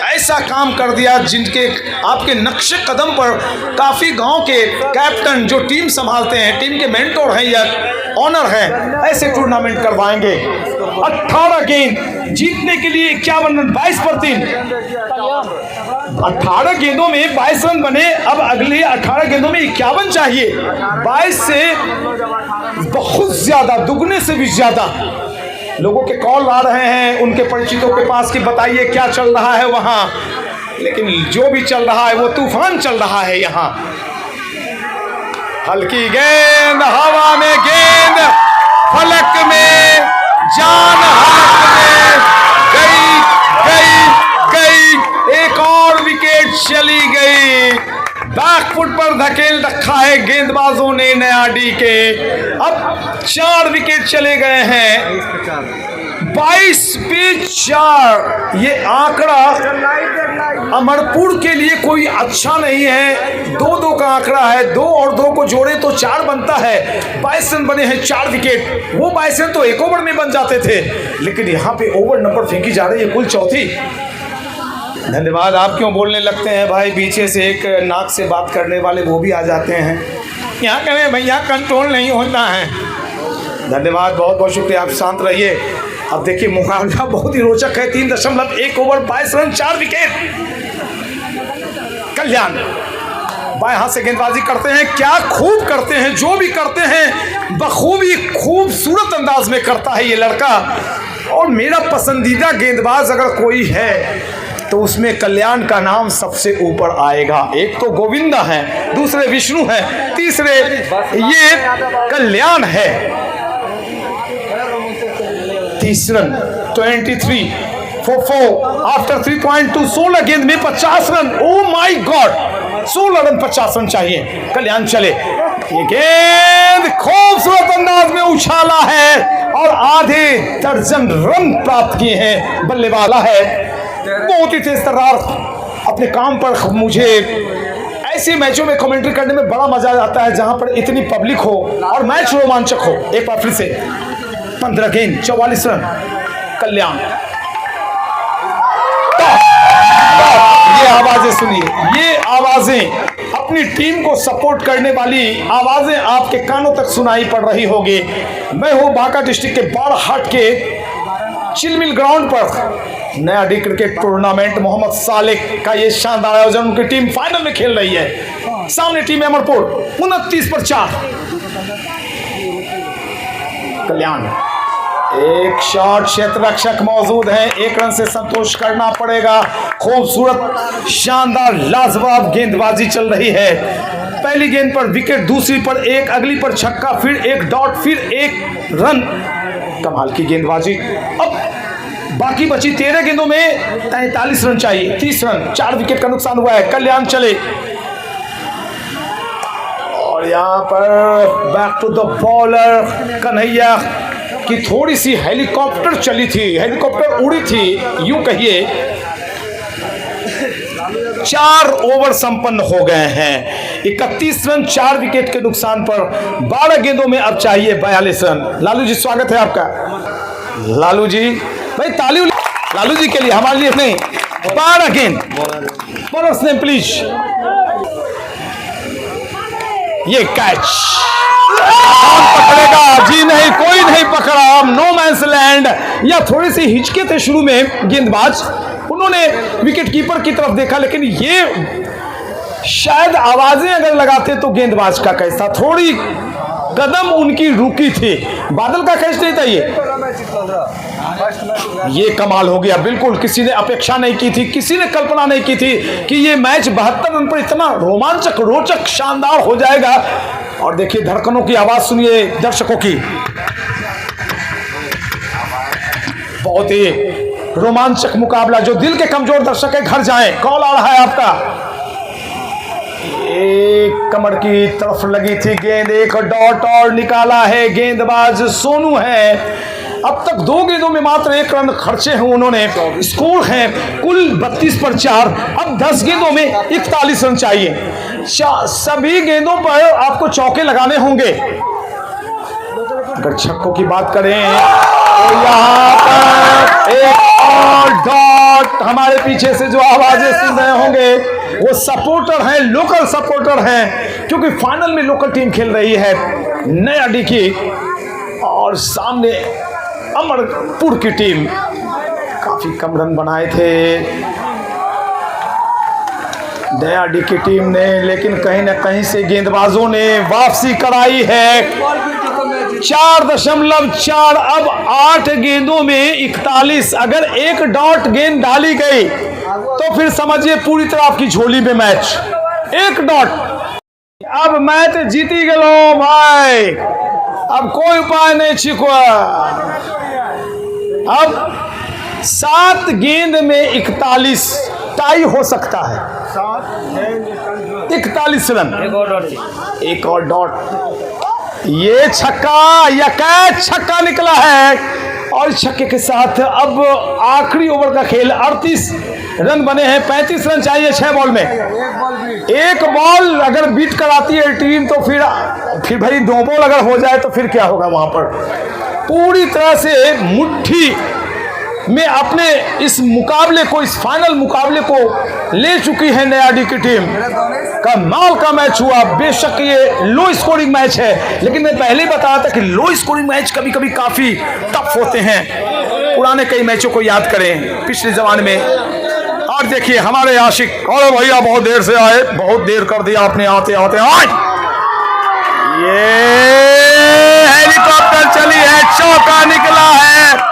ऐसा काम कर दिया जिनके आपके नक्शे कदम पर काफ़ी गांव के कैप्टन जो टीम संभालते हैं, टीम के मेंटोर हैं या ऑनर हैं, ऐसे टूर्नामेंट करवाएंगे। 18 गेंद जीतने के लिए 51 रन, 22 पर 3, 18 गेंदों में 22 रन बने, अब अगले 18 गेंदों में 51 चाहिए। 22 से बहुत ज्यादा, दुगने से भी ज्यादा लोगों के कॉल आ रहे हैं उनके परिचितों के पास कि बताइए क्या चल रहा है वहां, लेकिन जो भी चल रहा है वो तूफान चल रहा है यहाँ। हल्की गेंद, हवा में गेंद, फलक में जान, हलक में गई, एक और विकेट चली गई। बैकफुट पर धकेल रखा है गेंदबाजों ने नयाडी के, अब 4 विकेट चले गए हैं, 22 पे 4। ये आंकड़ा अमरपुर के लिए कोई अच्छा नहीं है, 2-2 का आंकड़ा है, 2 और 2 को जोड़े तो 4 बनता है। 22 रन बने हैं, 4 विकेट, वो 22 रन तो एक ओवर में बन जाते थे, लेकिन यहाँ पे ओवर नंबर फेंकी जा रही है कुल 4थी। धन्यवाद। आप क्यों बोलने लगते हैं भाई? पीछे से एक नाक से बात करने वाले वो भी आ जाते हैं, यहाँ करें भैया, कंट्रोल नहीं होता है। धन्यवाद, बहुत बहुत शुक्रिया, आप शांत रहिए। अब देखिए मुकाबला बहुत ही रोचक है, 3.1 ओवर 22 रन 4 विकेट। कल्याण बाएं हाथ से गेंदबाजी करते हैं, क्या खूब करते हैं, जो भी करते हैं बखूबी खूबसूरत अंदाज में करता है ये लड़का। और मेरा पसंदीदा गेंदबाज अगर कोई है तो उसमें कल्याण का नाम सबसे ऊपर आएगा। एक तो गोविंदा है, दूसरे विष्णु है, तीसरे ये कल्याण है। 30 रन 23 4 आफ्टर 3.2, 16 गेंद में 50 run. Oh my God, 16 run 50 run चाहिए। कल्याण चले, ये गेंद खूबसूरत अंदाज में उछाला है और आधे दर्जन रन प्राप्त किए हैं। बल्लेबाज है, बहुत ही तेज तर्रार अपने काम पर। मुझे ऐसे मैचों में कमेंट्री करने में बड़ा मजा आता है जहां पर इतनी पब्लिक हो और मैच रोमांचक हो। एक बार फिर से 15 गेंद 44 रन कल्याण। ये आवाजें सुनिए, ये आवाजें अपनी टीम को सपोर्ट करने वाली आवाजें आपके कानों तक सुनाई पड़ रही होगी। मैं हूं बांका डिस्ट्रिक्ट के बाड़ाहाट के चिलमिल ग्राउंड पर नया D cricket tournament Mohammad Salik का ये शानदार आयोजन, उनकी टीम फाइनल में खेल रही है। सामने टीम अमरपुर 29 पर 4। कल्याण एक शॉट, क्षेत्र रक्षक मौजूद है, 1 रन से संतोष करना पड़ेगा। खूबसूरत शानदार लाजवाब गेंदबाजी चल रही है। पहली गेंद पर विकेट, दूसरी पर 1, अगली पर छक्का, फिर 1 डॉट, फिर 1 रन। कमाल की गेंदबाजी। अब बाकी बची 13 गेंदों में 43 रन चाहिए, 30 रन, 4 विकेट का नुकसान हुआ है। कल्याण चले और यहां पर back to the bowler Kanhaiya की थोड़ी सी हेलीकॉप्टर चली थी, हेलीकॉप्टर उड़ी थी यूं कहिए। 4 ओवर संपन्न हो गए हैं, 31 रन 4 विकेट के नुकसान पर। 12 गेंदों में अब चाहिए 42 रन। लालू जी स्वागत है आपका। लालू जी भाई ताली लालू जी के लिए, हमारे लिए नहीं। 12 गेंद, बोनस नेम प्लीज। ये कैच पकड़ेगा जी? नहीं, कोई नहीं पकड़ा। No man's land. या थोड़ी सी हिचके थे शुरू में गेंदबाज, उन्होंने विकेट कीपर की तरफ देखा, लेकिन ये शायद आवाजें अगर लगाते तो गेंदबाज का कैच था। थोड़ी कदम उनकी रुकी थी। बादल का कैच नहीं था ये कमाल हो गया। बिल्कुल किसी ने अपेक्षा नहीं की थी, किसी ने कल्पना नहीं की थी कि ये मैच 72 रन पर इतना रोमांचक, रोचक, शानदार हो जाएगा। और देखिए धड़कनों की आवाज सुनिए दर्शकों की, बहुत ही रोमांचक मुकाबला। जो दिल के कमजोर दर्शक है घर जाएं। कॉल आ रहा है आपका। एक कमर की तरफ लगी थी गेंद, 1 डॉट और निकाला है गेंदबाज सोनू है। अब तक 2 गेंदों में मात्र 1 रन खर्चे हैं उन्होंने। स्कोर है कुल 32 पर 4। अब 10 गेंदों में 41 रन चाहिए। सभी गेंदों पर आपको चौके लगाने होंगे। अगर छक्कों की बात करें तो यहाँ पर एक और डॉट। हमारे पीछे से जो आवाजें सुन रहे होंगे वो सपोर्टर हैं, लोकल सपोर्टर हैं, क्योंकि फाइनल में लोकल टीम खेल रही है नया डी की, और सामने अमरपुर की टीम। काफी कम रन बनाए थे नया डी की टीम ने, लेकिन कहीं ना कहीं से गेंदबाजों ने वापसी कराई है। 4.4। अब 8 गेंदों में 41। अगर 1 डॉट गेंद डाली गई तो फिर समझिए पूरी तरह आपकी झोली में मैच। 1 डॉट। अब मैच जीती गलो भाई, अब कोई उपाय नहीं छिपा। अब 7 गेंद में 41 टाई हो सकता है। 41 रन, एक और डॉट। ये छक्का या कैच, छक्का निकला है। और छक्के के साथ अब आखिरी ओवर का खेल। 38 रन बने हैं, 35 रन चाहिए 6 बॉल में। एक बॉल अगर बीट कराती है टीम तो फिर भाई 2 बॉल अगर हो जाए तो फिर क्या होगा वहां पर। पूरी तरह से मुट्ठी में अपने इस मुकाबले को, इस फाइनल मुकाबले को ले चुकी है नया डी की टीम। कमाल का मैच हुआ। बेशक ये लो स्कोरिंग मैच है, लेकिन मैं पहले बताया था कि लो स्कोरिंग मैच कभी कभी काफी टफ होते हैं। पुराने कई मैचों को याद करें पिछले जमाने में। और देखिए हमारे आशिक, अरे भैया बहुत देर से आए, बहुत देर कर दिया आपने आते आते। ये हेलीकॉप्टर चली है, चौका निकला है,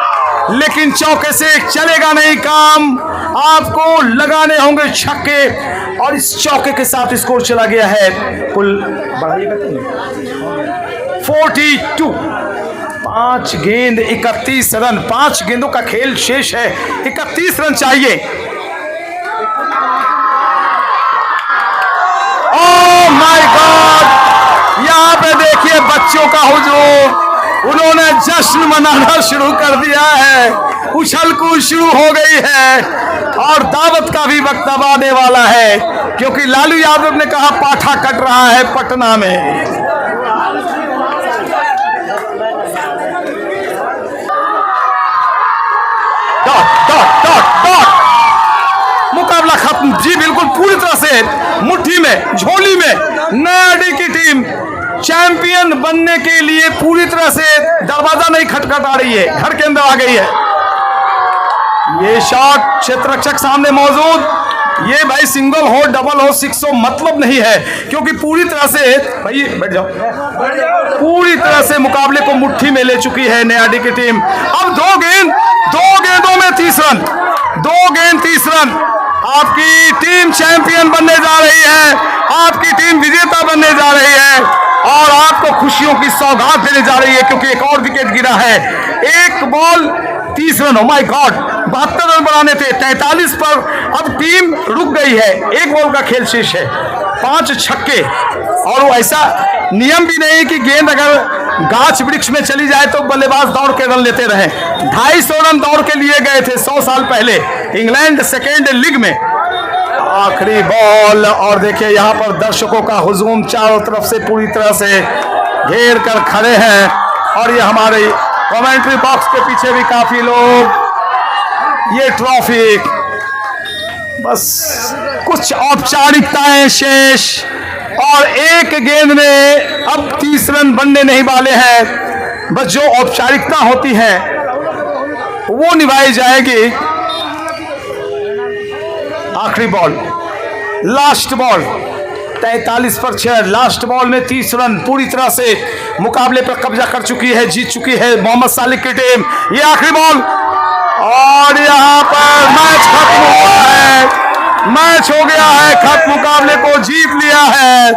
लेकिन चौके से चलेगा नहीं काम। आपको लगाने होंगे छक्के, और इस चौके के साथ स्कोर चला गया है कुल 42। 5 गेंद 31 रन। 5 गेंदों का खेल शेष है, 31 रन चाहिए। ओह माय गॉड, यहाँ पे देखिए बच्चों का हुजूम। उन्होंने जश्न मनाना शुरू कर दिया है, उछल कूद शुरू हो गई है, और दावत का भी वक्त अब आने वाला है, क्योंकि लालू यादव ने कहा पाठा कट रहा है पटना में। Dot dot dot dot. मुकाबला खत्म जी, बिल्कुल पूरी तरह से मुट्ठी में, झोली में नया डी की टीम चैंपियन बनने के लिए पूरी तरह से दरवाजा नहीं खटखटा रही है, घर के अंदर आ गई है। ये शॉट क्षेत्र रक्षक सामने मौजूद, ये भाई सिंगल हो डबल हो सिक्स हो मतलब नहीं है, क्योंकि पूरी तरह से भाई बैठ जाओ, पूरी तरह से मुकाबले को मुट्ठी में ले चुकी है नयाडी की टीम। अब दो गेंदों में 30 रन, 2 गेंद 30 रन। आपकी टीम चैंपियन बनने जा रही है, आपकी टीम विजेता बनने जा रही है और आपको खुशियों की सौगात देने जा रही है, क्योंकि एक और विकेट गिरा है। एक ball 30 run, oh my God, 72 run बनाने थे 43 पर, अब टीम रुक गई है। एक बॉल का खेल शेष है, 5 छक्के, और वो ऐसा नियम भी नहीं कि गेंद अगर गाछ वृक्ष में चली जाए तो बल्लेबाज दौड़ के रन लेते रहे। 250 रन दौड़ के लिए गए थे 100 साल पहले इंग्लैंड सेकेंड लीग में। आखिरी बॉल, और देखिए यहाँ पर दर्शकों का हुजूम चारों तरफ से पूरी तरह से घेर कर खड़े हैं, और ये हमारे कमेंट्री बॉक्स के पीछे भी काफी लोग। ये ट्रॉफी बस कुछ औपचारिकताएं शेष, और एक गेंद में अब 30 रन बनने नहीं वाले हैं। बस जो औपचारिकता होती है वो निभाई जाएगी। आखिरी बॉल, लास्ट बॉल, 43 पर 6, लास्ट बॉल में 30 रन, पूरी तरह से मुकाबले पर कब्जा कर चुकी है, जीत चुकी है मोहम्मद सालिक की टीम। ये आखिरी बॉल, और यहां पर मैच खत्म हुआ है, मैच हो गया है खत्म, मुकाबले को जीत लिया है।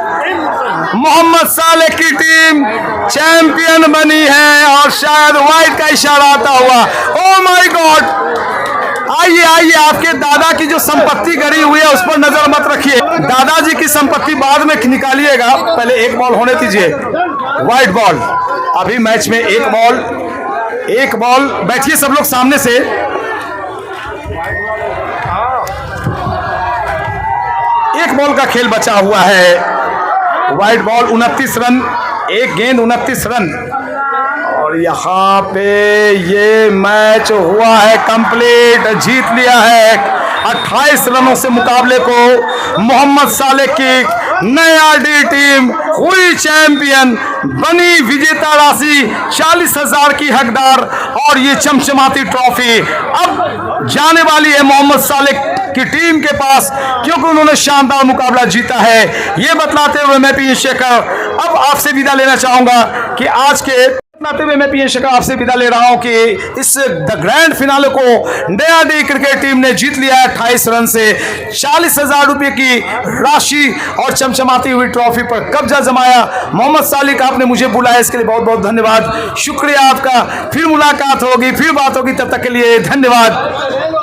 मोहम्मद सालिक की टीम चैंपियन बनी है, और शायद वाइट का इशारा आता हुआ। ओ माय गॉड, आइए आइए, आपके दादा की जो संपत्ति गड़ी हुई है उस पर नजर मत रखिए, दादाजी की संपत्ति बाद में निकालिएगा, पहले एक बॉल होने दीजिए। वाइट बॉल, अभी मैच में एक बॉल, बैठिए सब लोग सामने से। एक बॉल का खेल बचा हुआ है, वाइट बॉल, 29 रन, एक गेंद 29 रन, और यहाँ पे ये मैच हुआ है कंप्लीट, जीत लिया है 28 रनों से मुकाबले को मोहम्मद सालिक की नयाडी टीम हुई चैंपियन, बनी विजेता, राशि 40,000 की हकदार, और ये चमचमाती ट्रॉफी अब जाने वाली है मोहम्मद सालिक की टीम के पास, क्योंकि उन्होंने शानदार मुकाबला जीता है। ये बतलाते हुए मैं पीएन शेखर अब आपसे विदा लेना चाहूंगा कि आज के नाते हुए मैं पीएन शेखर आपसे विदा ले रहा हूं कि इस द ग्रैंड फिनाले को नयाडी क्रिकेट टीम ने जीत लिया 28 रन से, 40,000 रुपए की राशि और चमचमाती हुई ट्रॉफी पर कब्जा जमाया। मोहम्मद सालिक, आपने मुझे बुलाया, इसके लिए बहुत बहुत धन्यवाद, शुक्रिया आपका। फिर मुलाकात होगी, फिर बात होगी, तब तक के लिए धन्यवाद।